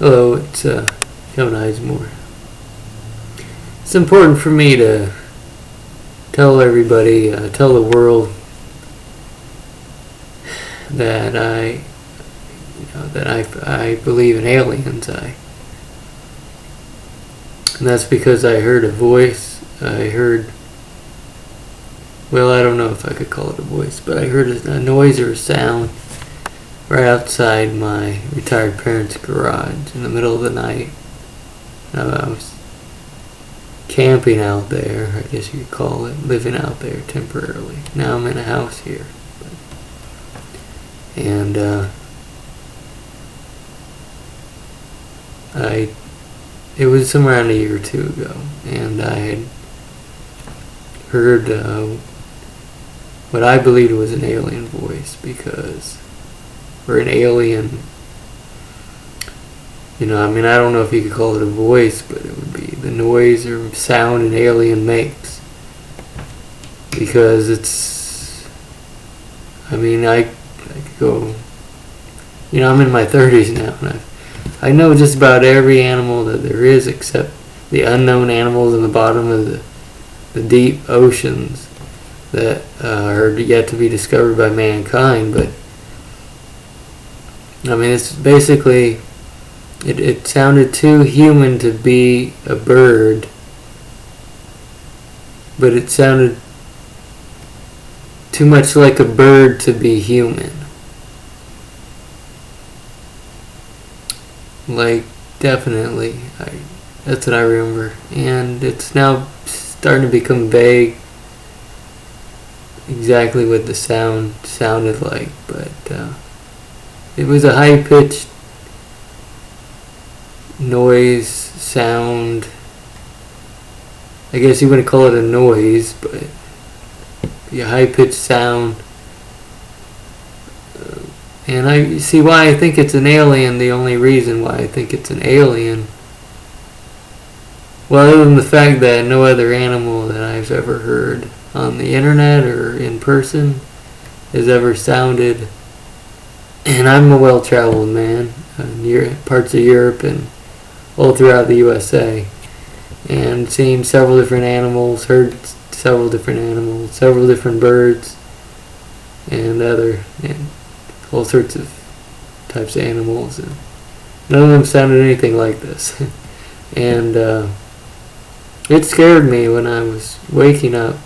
Hello, it's Kevin Eismore. It's important for me to tell everybody, tell the world that I believe in aliens. And that's because I heard a voice. I don't know if I could call it a voice, but I heard a noise or a sound right outside my retired parents' garage in the middle of the night. I was camping out there, I guess you could call it, living out there temporarily. Now I'm in a house here. And it was somewhere around a year or two ago, and I had heard what I believed was an alien voice, or an alien, I don't know if you could call it a voice, but it would be the noise or sound an alien makes. Because I could go, I'm in my 30s now, and I know just about every animal that there is except the unknown animals in the bottom of the deep oceans that are yet to be discovered by mankind. But it's basically, it sounded too human to be a bird, but it sounded too much like a bird to be human. Like, definitely, that's what I remember. And it's now starting to become vague exactly what the sound sounded like, but it was a high-pitched noise, sound. I guess you wouldn't call it a noise, but a high-pitched sound. And I see why I think it's an alien. The only reason why I think it's an alien, well, other than the fact that no other animal that I've ever heard on the internet or in person has ever sounded. And I'm a well-traveled man, parts of Europe and all throughout the U.S.A. and seen several different animals, heard several different animals, several different birds, and all sorts of types of animals, and none of them sounded anything like this. And it scared me when I was waking up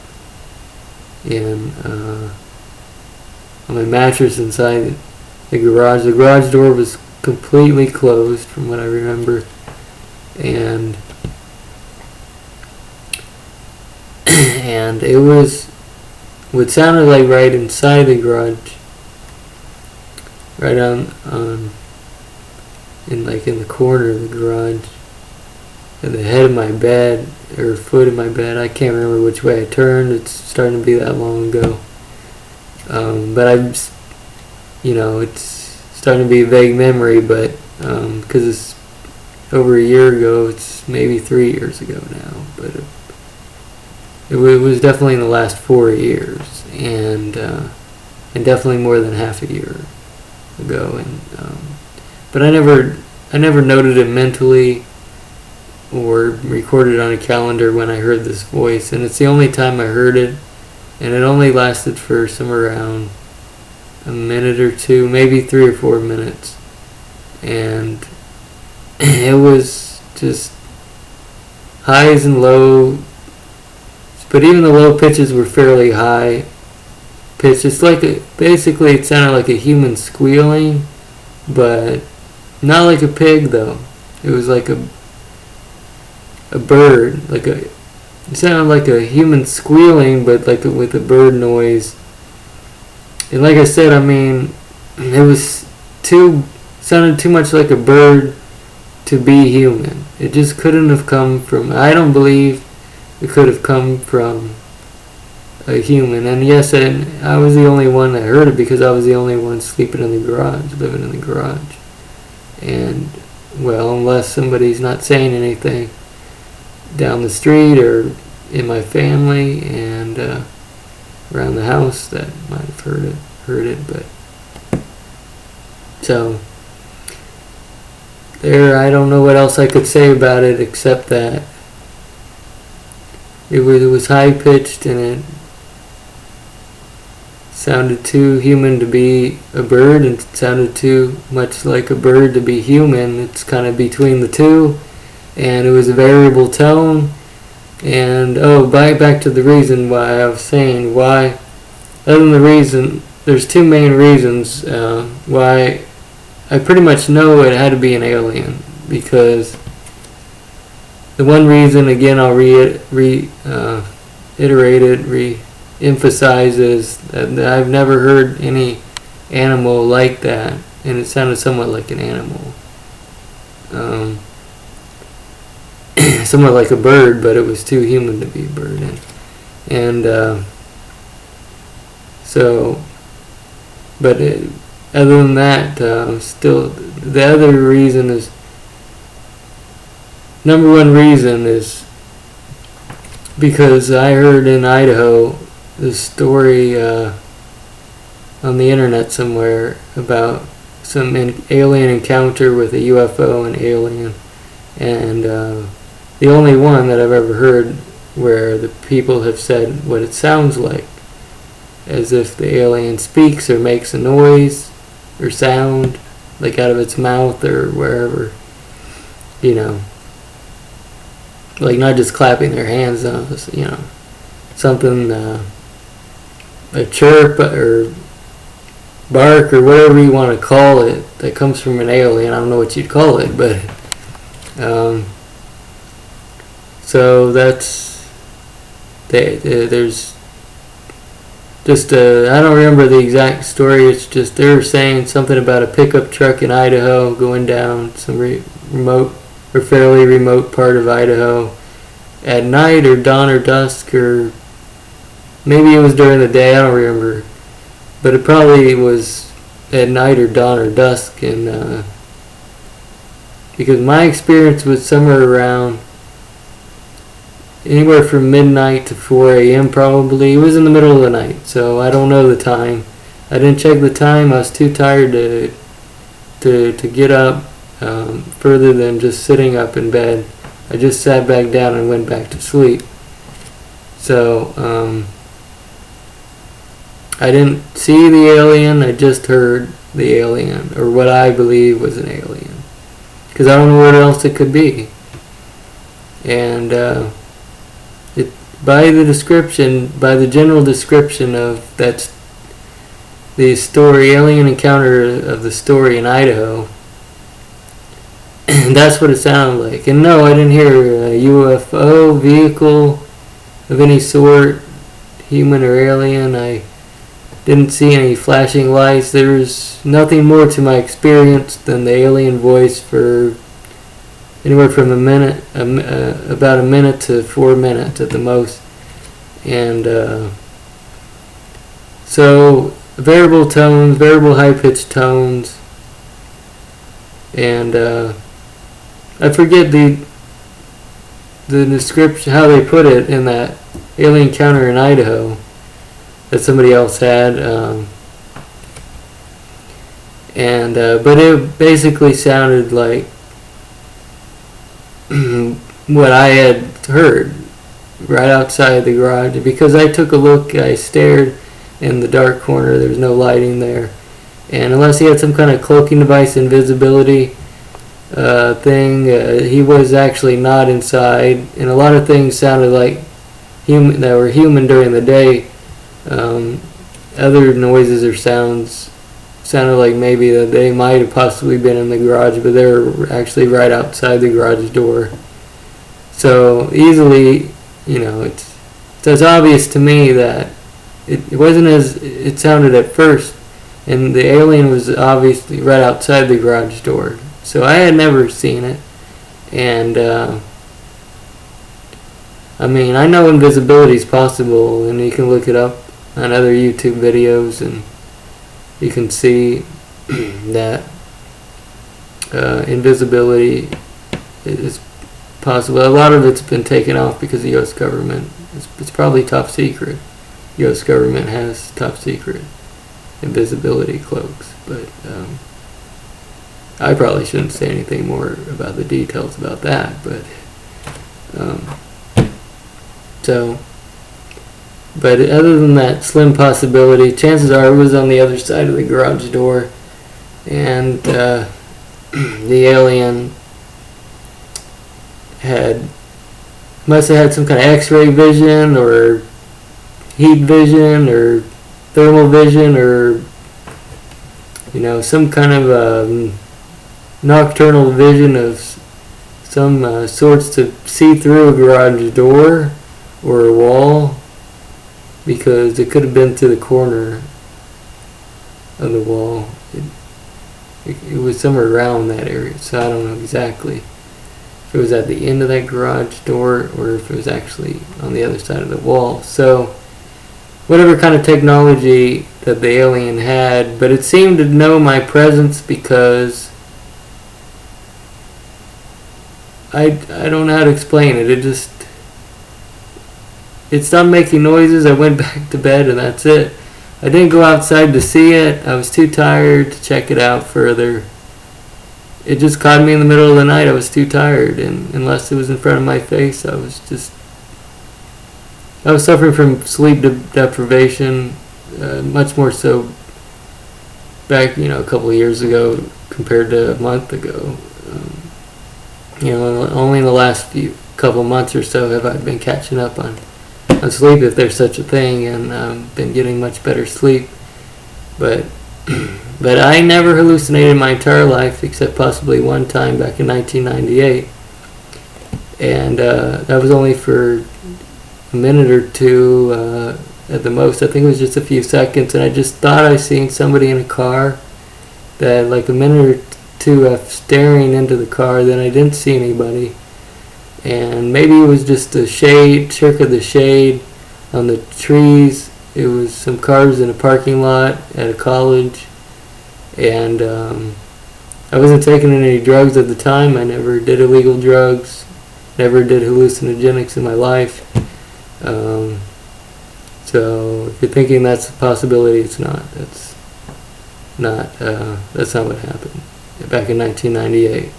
on my mattress inside the garage. The garage door was completely closed from what I remember, and it was what sounded like right inside the garage, right in the corner of the garage, at the head of my bed, or foot of my bed. I can't remember which way I turned. It's starting to be that long ago. But it's starting to be a vague memory, but because it's over a year ago, it's maybe 3 years ago now, but it was definitely in the last 4 years, and definitely more than half a year ago. But I never noted it mentally or recorded on a calendar when I heard this voice, and it's the only time I heard it, and it only lasted for somewhere around a minute or two, maybe 3 or 4 minutes, and it was just highs and lows, but even the low pitches were fairly high pitched. It's basically it sounded like a human squealing, but not like a pig though. It was like a bird, it sounded like a human squealing, but with a bird noise. And like I said, it was sounded too much like a bird to be human. It just couldn't have come from, I don't believe it could have come from a human. And yes, I was the only one that heard it because I was the only one sleeping in the garage, living in the garage. And, well, unless somebody's not saying anything down the street or in my family and around the house that might have heard it, but so I don't know what else I could say about it except that it was high pitched and it sounded too human to be a bird, and it sounded too much like a bird to be human. It's kind of between the two, and it was a variable tone. And back to the reason why I was saying why. Other than the reason, there's two main reasons why I pretty much know it had to be an alien. Because the one reason, again, I'll emphasize is that I've never heard any animal like that, and it sounded somewhat like an animal. Somewhat like a bird, but it was too human to be a bird. Other than that, still, the other reason is, number one reason is because I heard in Idaho this story on the internet somewhere about some alien encounter with a UFO and alien, and the only one that I've ever heard where the people have said what it sounds like, as if the alien speaks or makes a noise or sound, like out of its mouth or wherever, like not just clapping their hands on us, something, a chirp or bark or whatever you want to call it that comes from an alien. I don't know what you'd call it, but so that's there's just I don't remember the exact story. It's just they were saying something about a pickup truck in Idaho going down some remote or fairly remote part of Idaho at night or dawn or dusk, or maybe it was during the day. I don't remember, but it probably was at night or dawn or dusk. And because my experience was somewhere around anywhere from midnight to 4 a.m. probably. It was in the middle of the night, so I don't know the time. I didn't check the time. I was too tired to get up further than just sitting up in bed. I just sat back down and went back to sleep. So I didn't see the alien. I just heard the alien, or what I believe was an alien, because I don't know what else it could be. And by the general description of the story, alien encounter of the story in Idaho, that's what it sounded like. And no, I didn't hear a UFO vehicle of any sort, human or alien. I didn't see any flashing lights. There was nothing more to my experience than the alien voice for anywhere from about a minute to 4 minutes at the most. And so variable tones, variable high-pitched tones, and I forget the description, how they put it in that alien encounter in Idaho that somebody else had, but it basically sounded like what I had heard right outside the garage, because I took a look, I stared in the dark corner, there was no lighting there, and unless he had some kind of cloaking device, invisibility thing, he was actually not inside. And a lot of things sounded like human, that were human during the day. Other noises or sounds sounded like maybe that they might have possibly been in the garage, but they were actually right outside the garage door. So easily, it's obvious to me that it wasn't as it sounded at first, and the alien was obviously right outside the garage door. So I had never seen it, and I know invisibility is possible, and you can look it up on other YouTube videos, and you can see that invisibility is possible. A lot of it's been taken off because the U.S. government, it's probably top secret. U.S. government has top secret invisibility cloaks, but I probably shouldn't say anything more about the details about that, but but other than that slim possibility, chances are it was on the other side of the garage door, and the alien must have had some kind of X-ray vision or heat vision or thermal vision or some kind of nocturnal vision of some sorts to see through a garage door or a wall, because it could have been to the corner of the wall. It was somewhere around that area, so I don't know exactly if it was at the end of that garage door or if it was actually on the other side of the wall. So whatever kind of technology that the alien had, but it seemed to know my presence because I don't know how to explain it. It stopped making noises. I went back to bed and that's it. I didn't go outside to see it. I was too tired to check it out further. It just caught me in the middle of the night. I was too tired, and unless it was in front of my face, I was suffering from sleep deprivation, much more so back, a couple of years ago compared to a month ago. Only in the last couple of months or so have I been catching up on sleep, if there's such a thing, and been getting much better sleep. But I never hallucinated my entire life, except possibly one time back in 1998, and that was only for a minute or two at the most. I think it was just a few seconds, and I just thought I seen somebody in a car. That like a minute or two of staring into the car, then I didn't see anybody, and maybe it was just the shade, trick of the shade on the trees. It was some cars in a parking lot at a college, and I wasn't taking any drugs at the time. I never did illegal drugs, never did hallucinogenics in my life. So if you're thinking that's a possibility, it's not. That's not what happened back in 1998.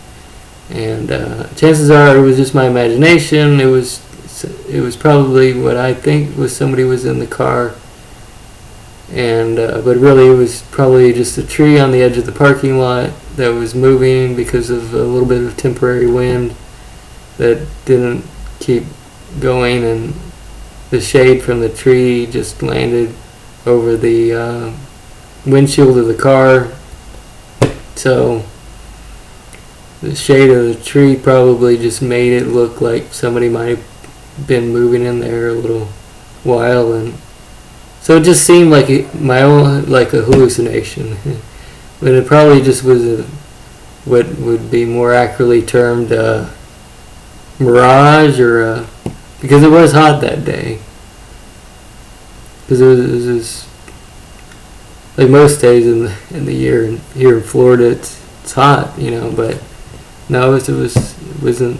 And chances are it was just my imagination. It was probably what I think was somebody was in the car, and but really it was probably just a tree on the edge of the parking lot that was moving because of a little bit of temporary wind that didn't keep going, and the shade from the tree just landed over the windshield of the car. So the shade of the tree probably just made it look like somebody might have been moving in there a little while, and so it just seemed like a hallucination. But it probably just was what would be more accurately termed a mirage, or because it was hot that day. Because it was like most days in the year, and here in Florida it's hot, but no, it wasn't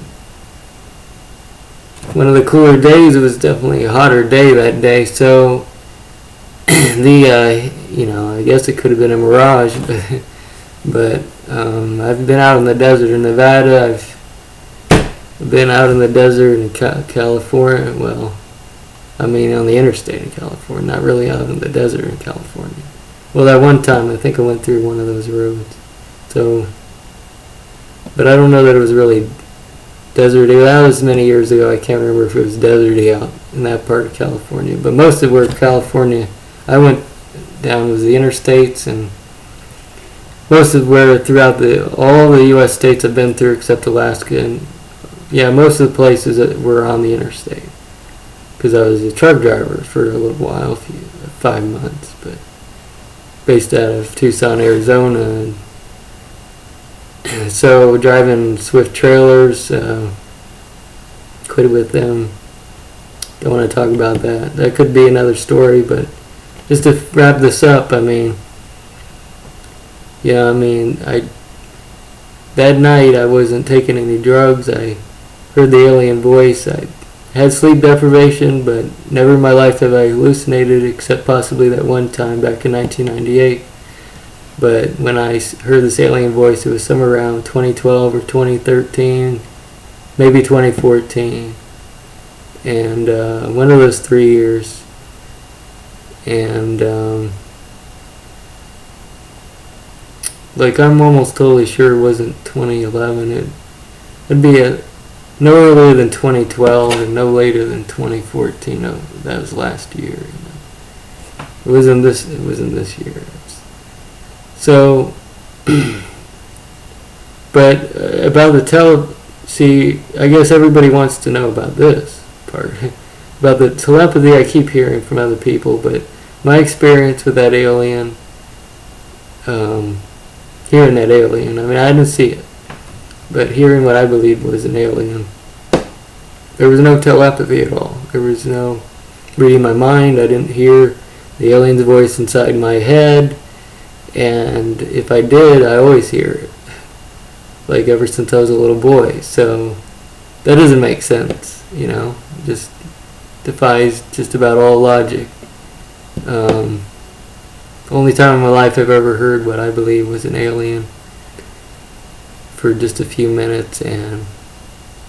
one of the cooler days. It was definitely a hotter day that day. So I guess it could have been a mirage, but I've been out in the desert in Nevada. I've been out in the desert in California. Well, I mean on the interstate in California, not really out in the desert in California. Well, that one time I think I went through one of those roads. So, but I don't know that it was really deserty. That was many years ago. I can't remember if it was deserty out in that part of California. But most of where California I went down was the interstates, and most of where throughout all the U.S. states I've been through except Alaska, and most of the places that were on the interstate, because I was a truck driver for a little while, 5 months, but based out of Tucson, Arizona. And so driving Swift trailers, quit with them. Don't want to talk about that. That could be another story, but just to wrap this up, that night I wasn't taking any drugs. I heard the alien voice. I had sleep deprivation, but never in my life have I hallucinated, except possibly that one time back in 1998. But when I heard this alien voice, it was somewhere around 2012 or 2013, maybe 2014. And one of those 3 years. And I'm almost totally sure it wasn't 2011. It'd be no earlier than 2012 and no later than 2014. No, that was last year. It wasn't this year. So, but about the see, I guess everybody wants to know about this part. About the telepathy I keep hearing from other people, but my experience with that alien, hearing that alien, I mean, I didn't see it, but hearing what I believed was an alien, there was no telepathy at all. There was no reading my mind. I didn't hear the alien's voice inside my head, and if I did, I always hear it, like ever since I was a little boy. So that doesn't make sense, just defies just about all logic. Only time in my life I've ever heard what I believe was an alien for just a few minutes, and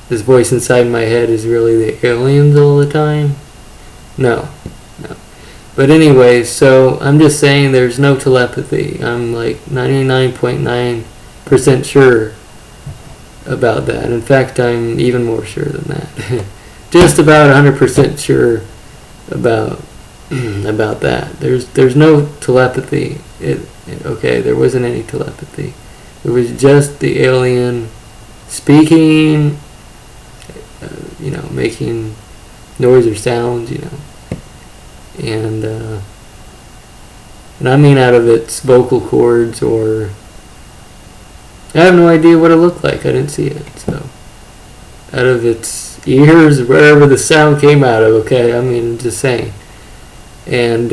this voice inside my head is really the aliens all the time? No. But anyway, so I'm just saying there's no telepathy. I'm like 99.9% sure about that. In fact, I'm even more sure than that. Just about 100% sure about that. There's no telepathy. Okay, there wasn't any telepathy. It was just the alien speaking, making noise or sounds, and I mean out of its vocal cords, or I have no idea what it looked like. I didn't see it. So out of its ears, wherever the sound came out of. Okay, I mean, just saying. And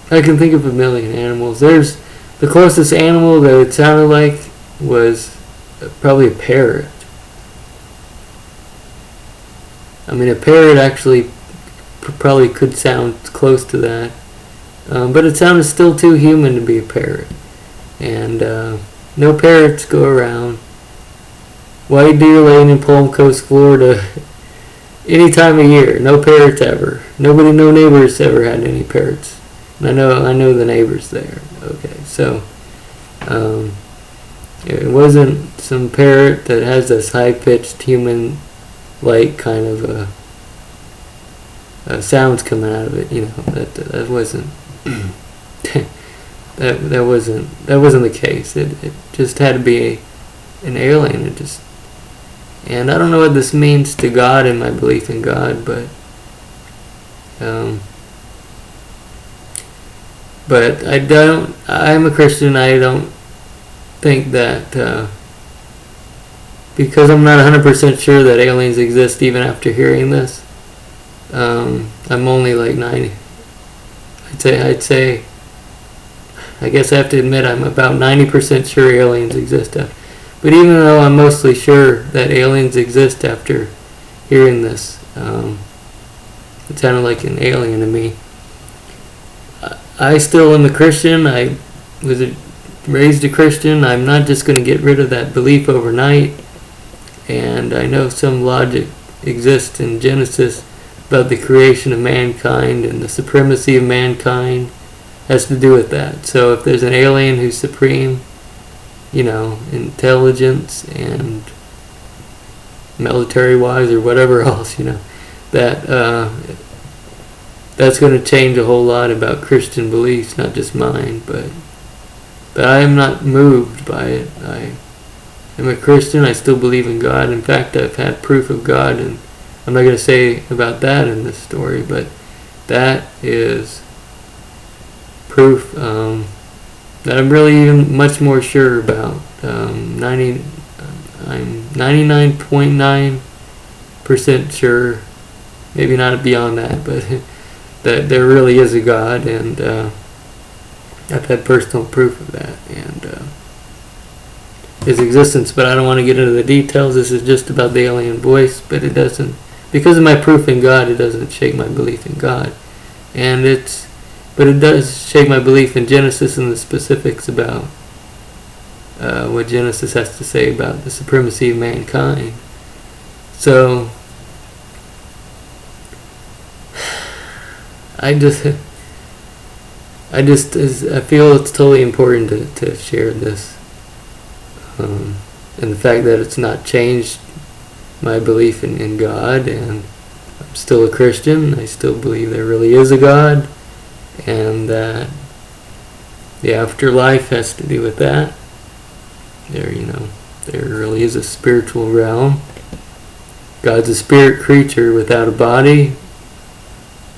I can think of a million animals. There's the closest animal that it sounded like was probably a parrot. I mean, a parrot actually probably could sound close to that, but it sounded still too human to be a parrot. And no parrots go around. White deer laying in Palm Coast, Florida, any time of year. No parrots ever. No neighbors ever had any parrots. And I know the neighbors there. Okay, so it wasn't some parrot that has this high-pitched human-like kind of sounds coming out of it. That wasn't that wasn't the case. It just had to be an alien. And I don't know what this means to God and my belief in God, but I'm a Christian. I don't think that because I'm not 100% sure that aliens exist even after hearing this. I'm only like 90. I'd say I guess I have to admit I'm about 90% sure aliens exist. But even though I'm mostly sure that aliens exist after hearing this, it sounded like an alien to me. I still am a Christian. I was raised a Christian. I'm not just going to get rid of that belief overnight. And I know some logic exists in Genesis about the creation of mankind, and the supremacy of mankind has to do with that. So if there's an alien who's supreme, intelligence and military-wise or whatever else, that's going to change a whole lot about Christian beliefs, not just mine, but I am not moved by it. I am a Christian. I still believe in God. In fact, I've had proof of God, and I'm not going to say about that in this story, but that is proof that I'm really even much more sure about. I'm 99.9% sure, maybe not beyond that, but that there really is a God, and I've had personal proof of that, and his existence. But I don't want to get into the details. This is just about the alien voice, but it doesn't, because of my proof in God, it doesn't shake my belief in God. And it's But it does shake my belief in Genesis and the specifics about what Genesis has to say about the supremacy of mankind. So I feel it's totally important to share this, and the fact that it's not changed my belief in God, and I'm still a Christian. I still believe there really is a God, and that the afterlife has to do with that. There really is a spiritual realm. God's a spirit creature without a body,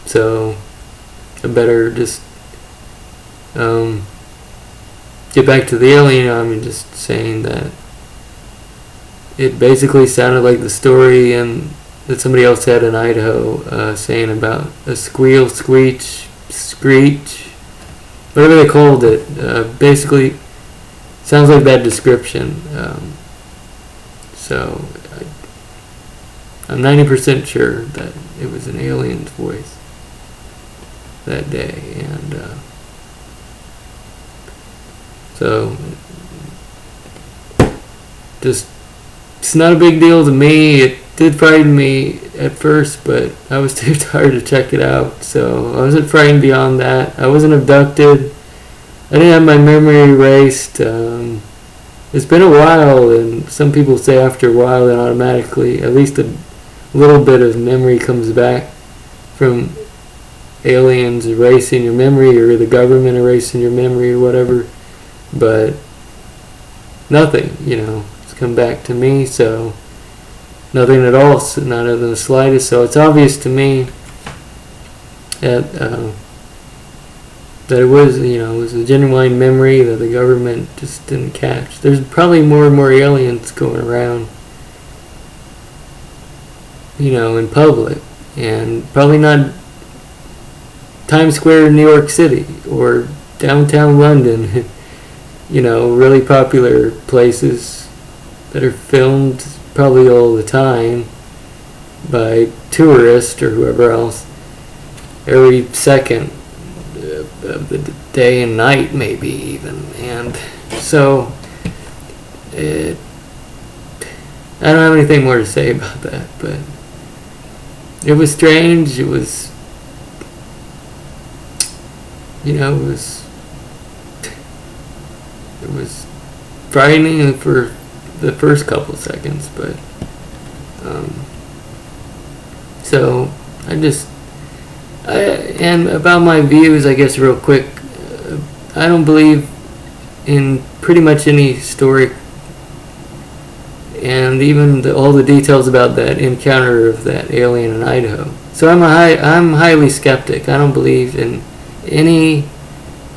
so I better just get back to the alien. I'm just saying that it basically sounded like the story that somebody else had in Idaho, saying about a squeal, screech, whatever they called it. Basically, sounds like that description. So I'm 90% sure that it was an alien's voice that day, and so just it's not a big deal to me. It did frighten me at first, but I was too tired to check it out, so I wasn't frightened beyond that. I wasn't abducted. I didn't have my memory erased. It's been a while, and some people say after a while then automatically at least a little bit of memory comes back from aliens erasing your memory or the government erasing your memory or whatever, but nothing, it's come back to me, so nothing at all, not even the slightest. So it's obvious to me that it was, it was a genuine memory that the government just didn't catch. There's probably more and more aliens going around, in public, and probably not Times Square in New York City or downtown London, really popular places that are filmed probably all the time by tourists or whoever else every second of the day and night, maybe even. And so I don't have anything more to say about that, but it was strange. It was it was frightening for the first couple seconds, but so and about my views, I guess real quick, I don't believe in pretty much any story, and even all the details about that encounter of that alien in Idaho. So I'm highly skeptic. I don't believe in any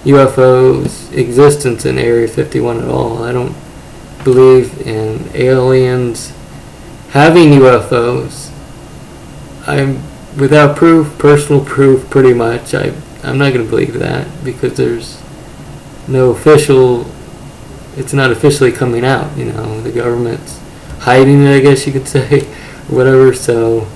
UFO's existence in Area 51 at all. I don't believe in aliens having UFOs. I'm without proof, personal proof, pretty much. I'm not going to believe that because there's no official. It's not officially coming out. The government's hiding it, I guess you could say, or whatever. So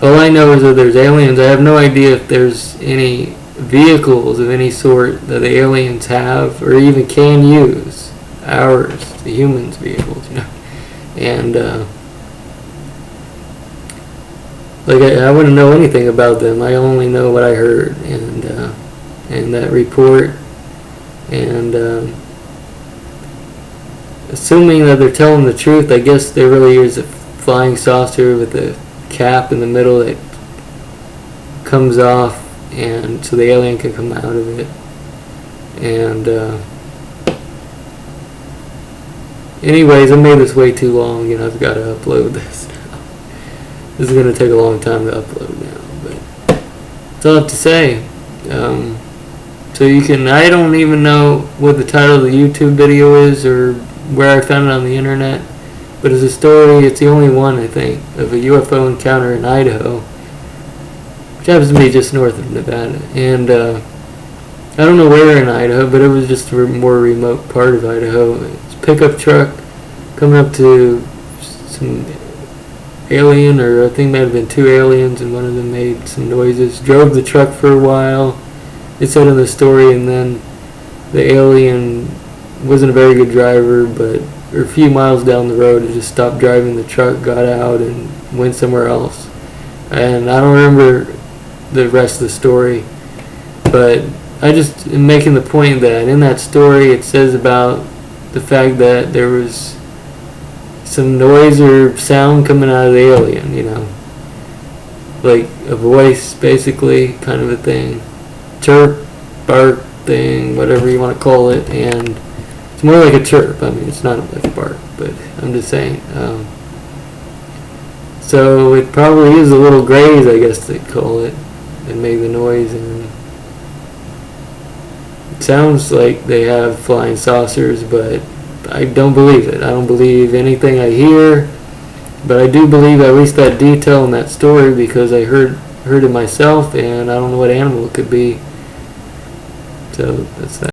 all I know is that there's aliens. I have no idea if there's any vehicles of any sort that the aliens have or even can use. Ours, the humans' vehicles, and I wouldn't know anything about them. I only know what I heard and that report, and assuming that they're telling the truth, I guess there really is a flying saucer with a cap in the middle that comes off, and so the alien can come out of it. And anyways, I made this way too long, and I've got to upload this now. This is going to take a long time to upload now, but that's all I have to say. So I don't even know what the title of the YouTube video is or where I found it on the internet, but it's a story. It's the only one, I think, of a UFO encounter in Idaho, which happens to be just north of Nevada. And I don't know where in Idaho, but it was just a more remote part of Idaho. It's a pickup truck coming up to some alien, or I think it might have been two aliens, and one of them made some noises. Drove the truck for a while, it said in the story, and then the alien wasn't a very good driver, but a few miles down the road, it just stopped driving the truck, got out, and went somewhere else. And I don't remember the rest of the story, but I just am making the point that in that story it says about the fact that there was some noise or sound coming out of the alien, like a voice, basically, kind of a thing, chirp, bark thing, whatever you want to call it, and it's more like a chirp. I mean, it's not like a bark, but I'm just saying. So it probably is a little graze, I guess they'd call it, and make the noise, and it sounds like they have flying saucers, but I don't believe it. I don't believe anything I hear, but I do believe at least that detail in that story because I heard it myself, and I don't know what animal it could be. So that's that.